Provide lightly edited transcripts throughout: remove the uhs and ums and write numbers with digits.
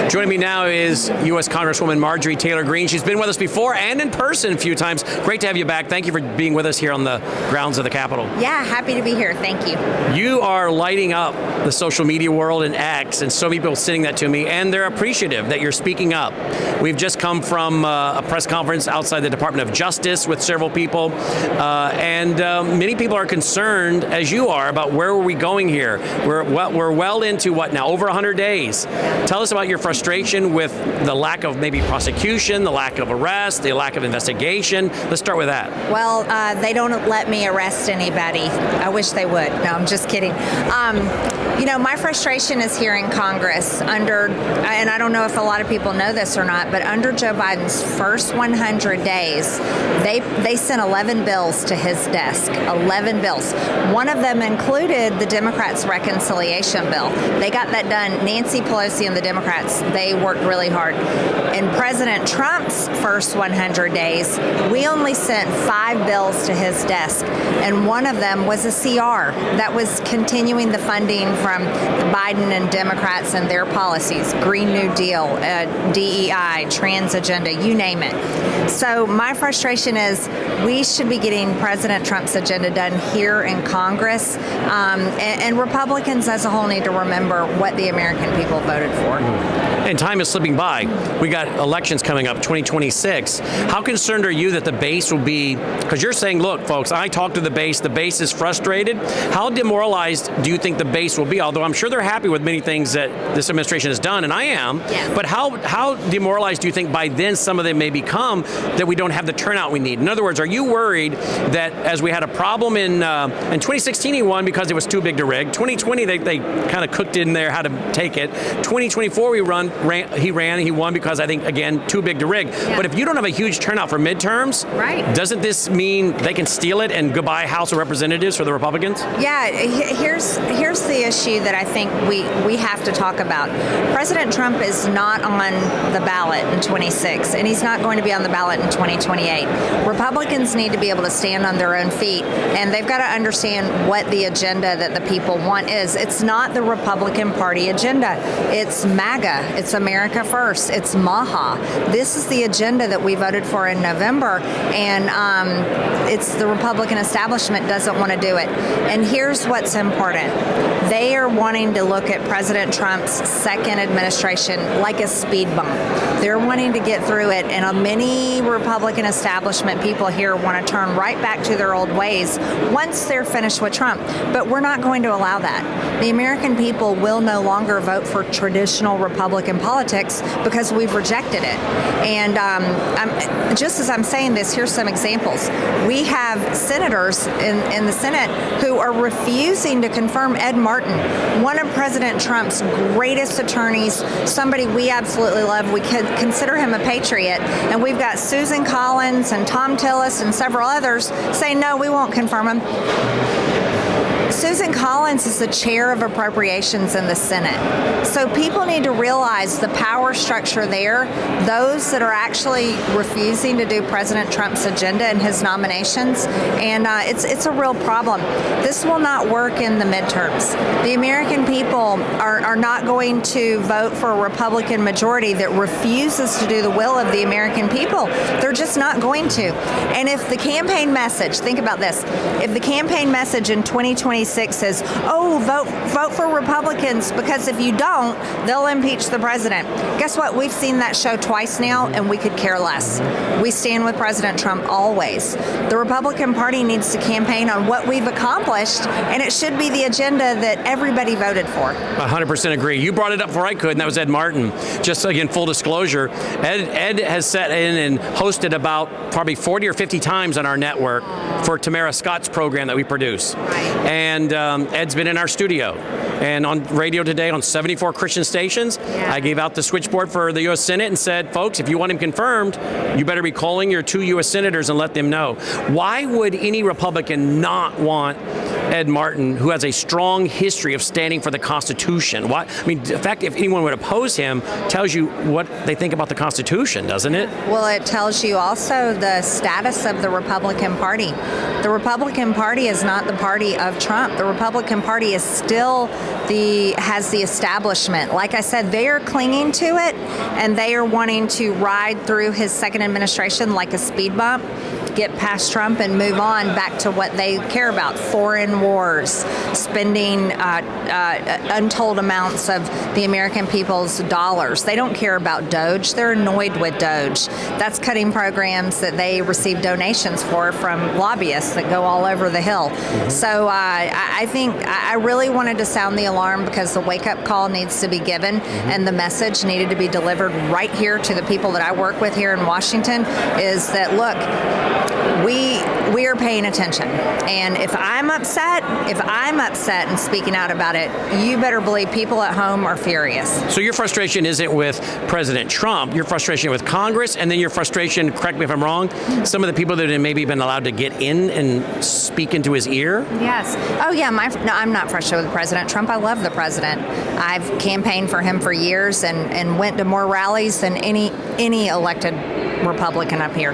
Joining me now is U.S. Congresswoman Marjorie Taylor Greene. She's been with us before and in person a few times. Great to have you back. Thank you for being with us here on the grounds of the Capitol. Yeah, happy to be here. Thank you. You are lighting up the social media world and X, and so many people sending that to me, and they're appreciative that you're speaking up. We've just come from a press conference outside the Department of Justice with several people, and many people are concerned, as you are, about where are we going here. We're well into what now, over 100 days. Tell us about your frustration with the lack of maybe prosecution, the lack of arrest, the lack of investigation. Let's start with that. Well, they don't let me arrest anybody. I wish they would. No, I'm just kidding. My frustration is here in Congress under, and I don't know if a lot of people know this or not, but under Joe Biden's first 100 days, they sent 11 bills to his desk, 11 bills. One of them included the Democrats' reconciliation bill. They got that done. Nancy Pelosi and the Democrats, they worked really hard. In President Trump's first 100 days, we only sent 5 bills to his desk, and one of them was a CR that was continuing the funding from the Biden and Democrats and their policies, Green New Deal, DEI, trans agenda, you name it. So my frustration is we should be getting President Trump's agenda done here in Congress, and Republicans as a whole need to remember what the American people voted for. And time is slipping by. We got elections coming up, 2026. How concerned are you that the base will be, because you're saying, look, folks, I talked to the base is frustrated. How demoralized do you think the base will be? Although I'm sure they're happy with many things that this administration has done, and I am. Yeah. But how demoralized do you think by then some of them may become that we don't have the turnout we need? In other words, are you worried that as we had a problem in 2016 he won because it was too big to rig. 2020 they kind of cooked in there how to take it. 2024 he ran, he won because I think, again, too big to rig. Yeah. But if you don't have a huge turnout for midterms, right, doesn't this mean they can steal it and goodbye House of Representatives for the Republicans? Yeah, here's the issue that I think we have to talk about. President Trump is not on the ballot in 26, and he's not going to be on the ballot in 2028. Republicans need to be able to stand on their own feet, and they've got to understand what the agenda that the people want is. It's not the Republican Party agenda. It's MAGA. It's America First. It's MAHA. This is the agenda that we voted for in November, and it's the Republican establishment doesn't want to do it. And here's what's important. They are wanting to look at President Trump's second administration like a speed bump. They're wanting to get through it, and many Republican establishment people here want to turn right back to their old ways once they're finished with Trump. But we're not going to allow that. The American people will no longer vote for traditional Republican politics because we've rejected it. And just as I'm saying this, here's some examples. We have senators in the Senate who are refusing to confirm Ed Martin, one of President Trump's greatest attorneys, somebody we absolutely love. We could consider him a patriot. And we've got Susan Collins and Tom Tillis and several others saying, no, we won't confirm him. Susan Collins is the chair of appropriations in the Senate. So people need to realize the power structure there. Those that are actually refusing to do President Trump's agenda and his nominations, and it's a real problem. This will not work in the midterms. The American people are not going to vote for a Republican majority that refuses to do the will of the American people. They're just not going to. And if the campaign message, think about this, if the campaign message in 2026 says, oh, vote for Republicans because if you don't, they'll impeach the president. Guess what? We've seen that show twice now, and we could care less. We stand with President Trump always. The Republican Party needs to campaign on what we've accomplished, and it should be the agenda that everybody voted for. 100% agree. You brought it up before I could, and that was Ed Martin. Just again, full disclosure, Ed has sat in and hosted about probably 40 or 50 times on our network for Tamara Scott's program that we produce. Right. And Ed's been in our studio and on radio today on 74 Christian stations. Yeah. I gave out the switchboard for the U.S. Senate and said, folks, if you want him confirmed, you better be calling your 2 U.S. senators and let them know. Why would any Republican not want Ed Martin, who has a strong history of standing for the Constitution? Why? I mean, in fact, if anyone would oppose him, tells you what they think about the Constitution, doesn't it? Well, it tells you also the status of the Republican Party. The Republican Party is not the party of Trump. The Republican Party is still has the establishment. Like I said, they are clinging to it, and they are wanting to ride through his second administration like a speed bump, get past Trump and move on back to what they care about: foreign wars, spending untold amounts of the American people's dollars. They don't care about Doge. They're annoyed with Doge. That's cutting programs that they receive donations for from lobbyists that go all over the hill. So I think I really wanted to sound the alarm, because the wake-up call needs to be given, and the message needed to be delivered right here to the people that I work with here in Washington, is that, look, we are paying attention. And if I'm upset and speaking out about it, you better believe people at home are furious. So your frustration isn't with President Trump, your frustration with Congress, and then your frustration, correct me if I'm wrong, some of the people that have maybe been allowed to get in and speak into his ear? Yes. Oh, yeah. No, I'm not frustrated with President Trump. I love the president. I've campaigned for him for years and went to more rallies than any elected Republican up here.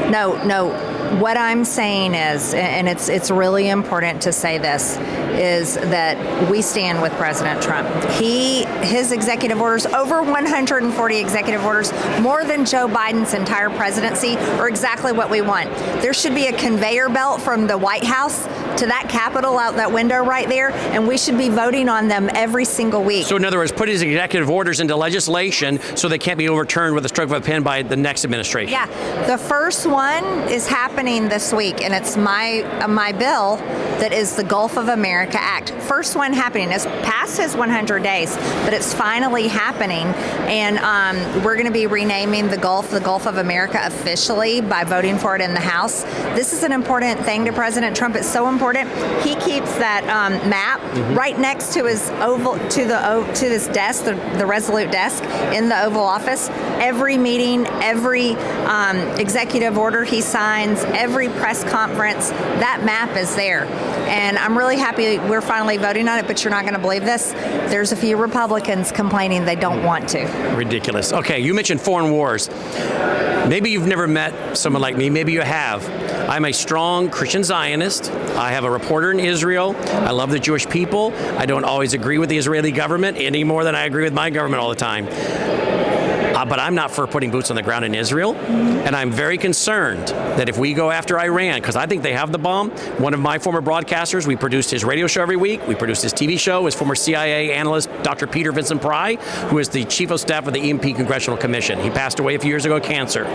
No. What I'm saying is, and it's really important to say this, is that we stand with President Trump. His executive orders, over 140 executive orders, more than Joe Biden's entire presidency, are exactly what we want. There should be a conveyor belt from the White House to that Capitol out that window right there, and we should be voting on them every single week. So in other words, put his executive orders into legislation so they can't be overturned with a stroke of a pen by the next administration. Yeah, the first one is happening this week, and it's my bill that is the Gulf of America Act. First one happening. It's past his 100 days, but it's finally happening, and we're going to be renaming the Gulf of America officially by voting for it in the House. This is an important thing to President Trump. It's so important. He keeps that map right next to his to his desk, the Resolute desk in the Oval Office. Every meeting, every executive order he signs, every press conference, that map is there. And I'm really happy we're finally voting on it, but you're not going to believe this. There's a few Republicans complaining they don't want to. Ridiculous. Okay, you mentioned foreign wars. Maybe you've never met someone like me. Maybe you have. I'm a strong Christian Zionist. I have a reporter in Israel. I love the Jewish people. I don't always agree with the Israeli government any more than I agree with my government all the time. But I'm not for putting boots on the ground in Israel. And I'm very concerned that if we go after Iran, because I think they have the bomb. One of my former broadcasters, we produced his radio show every week. We produced his TV show, his former CIA analyst, Dr. Peter Vincent Pry, who is the chief of staff of the EMP Congressional Commission. He passed away a few years ago of cancer.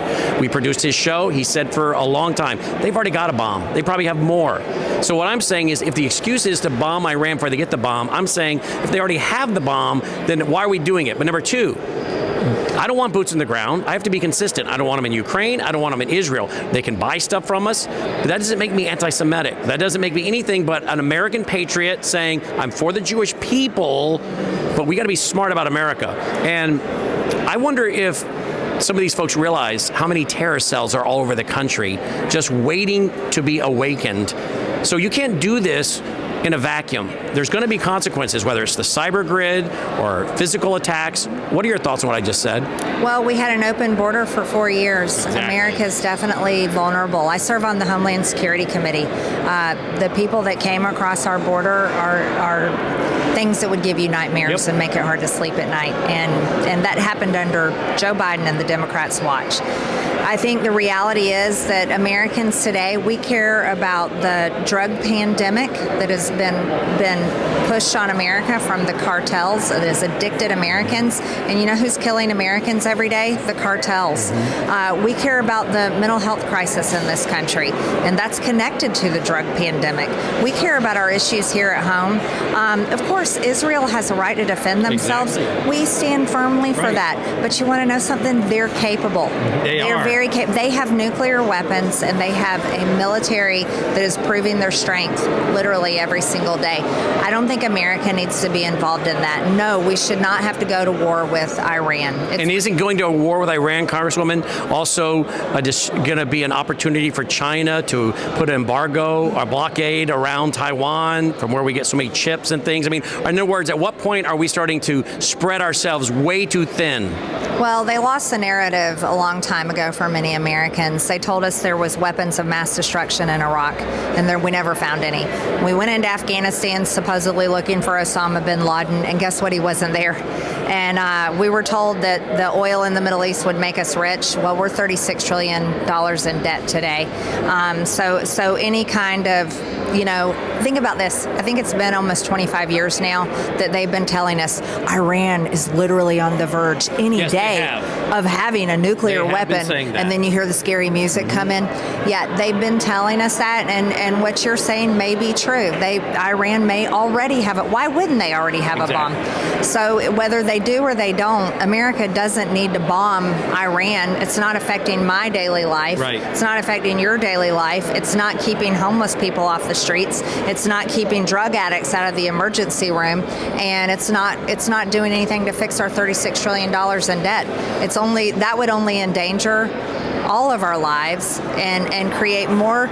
We produced his show. He said for a long time, they've already got a bomb. They probably have more. So what I'm saying is, if the excuse is to bomb Iran before they get the bomb, I'm saying if they already have the bomb, then why are we doing it? But number two, I don't want boots in the ground. I have to be consistent. I don't want them in Ukraine. I don't want them in Israel. They can buy stuff from us, but that doesn't make me anti-Semitic. That doesn't make me anything but an American patriot saying I'm for the Jewish people, but we got to be smart about America. And I wonder if some of these folks realize how many terror cells are all over the country just waiting to be awakened. So you can't do this in a vacuum. There's going to be consequences, whether it's the cyber grid or physical attacks. What are your thoughts on what I just said? Well, we had an open border for 4 years. Exactly. America is definitely vulnerable. I serve on the Homeland Security Committee. The people that came across our border are things that would give you nightmares and make it hard to sleep at night. And that happened under Joe Biden and the Democrats' watch. I think the reality is that Americans today, we care about the drug pandemic that has been pushed on America from the cartels that has addicted Americans. And you know who's killing Americans every day? The cartels. We care about the mental health crisis in this country, and that's connected to the drug pandemic. We care about our issues here at home. Of course, Israel has a right to defend themselves. Exactly. We stand firmly for that. But you want to know something? They're capable. They're very capable. They have nuclear weapons, and they have a military that is proving their strength literally every single day. I don't think America needs to be involved in that. No, we should not have to go to war with Iran. And isn't going to a war with Iran, Congresswoman, also going to be an opportunity for China to put an embargo or blockade around Taiwan from where we get so many chips and things? I mean, In other words, at what point are we starting to spread ourselves way too thin? Well, they lost the narrative a long time ago for many Americans. They told us there was weapons of mass destruction in Iraq, and we never found any. We went into Afghanistan supposedly looking for Osama bin Laden, and guess what? He wasn't there. And we were told that the oil in the Middle East would make us rich. Well, we're $36 trillion in debt today. So any kind of, think about this. I think it's been almost 25 years now that they've been telling us Iran is literally on the verge any day of having a nuclear weapon. And then you hear the scary music come in. Yeah, they've been telling us that, and what you're saying may be true. Iran may already have it. Why wouldn't they already have a bomb? So whether they do or they don't, America doesn't need to bomb Iran. It's not affecting my daily life. Right. It's not affecting your daily life. It's not keeping homeless people off the streets. It's not keeping drug addicts out of the emergency room, and it's not doing anything to fix our $36 trillion in debt. That would only endanger all of our lives and create more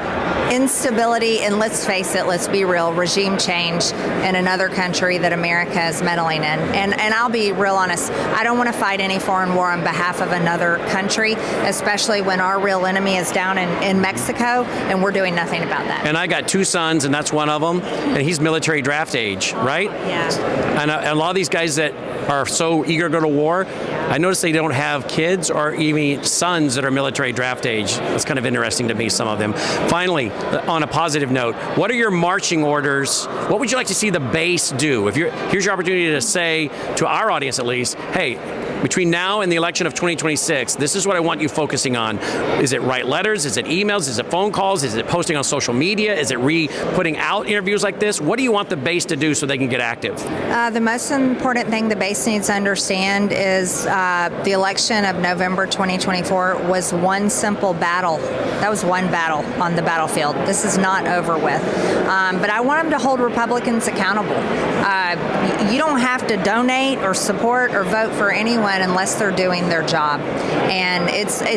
instability, and let's face it, let's be real, regime change in another country that America is meddling in. And I'll be real honest, I don't want to fight any foreign war on behalf of another country, especially when our real enemy is down in Mexico, and we're doing nothing about that. And I got two sons, and that's one of them, and he's military draft age, right? Yeah. And a lot of these guys that are so eager to go to war, I notice they don't have kids or even sons that are military draft age. It's kind of interesting to me, some of them. Finally, on a positive note, what are your marching orders? What would you like to see the base do? Here's your opportunity to say to our audience, at least, hey, between now and the election of 2026, this is what I want you focusing on. Is it write letters? Is it emails? Is it phone calls? Is it posting on social media? Is it putting out interviews like this? What do you want the base to do so they can get active? The most important thing the base needs to understand is the election of November 2024 was one simple battle. That was one battle on the battlefield. This is not over with. But I want them to hold Republicans accountable. You don't have to donate or support or vote for anyone unless they're doing their job. And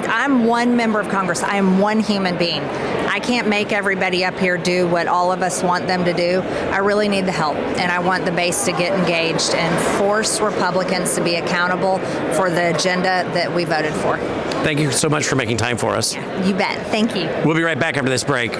I'm one member of Congress. I am one human being. I can't make everybody up here do what all of us want them to do. I really need the help, and I want the base to get engaged and force Republicans to be accountable for the agenda that we voted for. Thank you so much for making time for us. You bet. Thank you. We'll be right back after this break.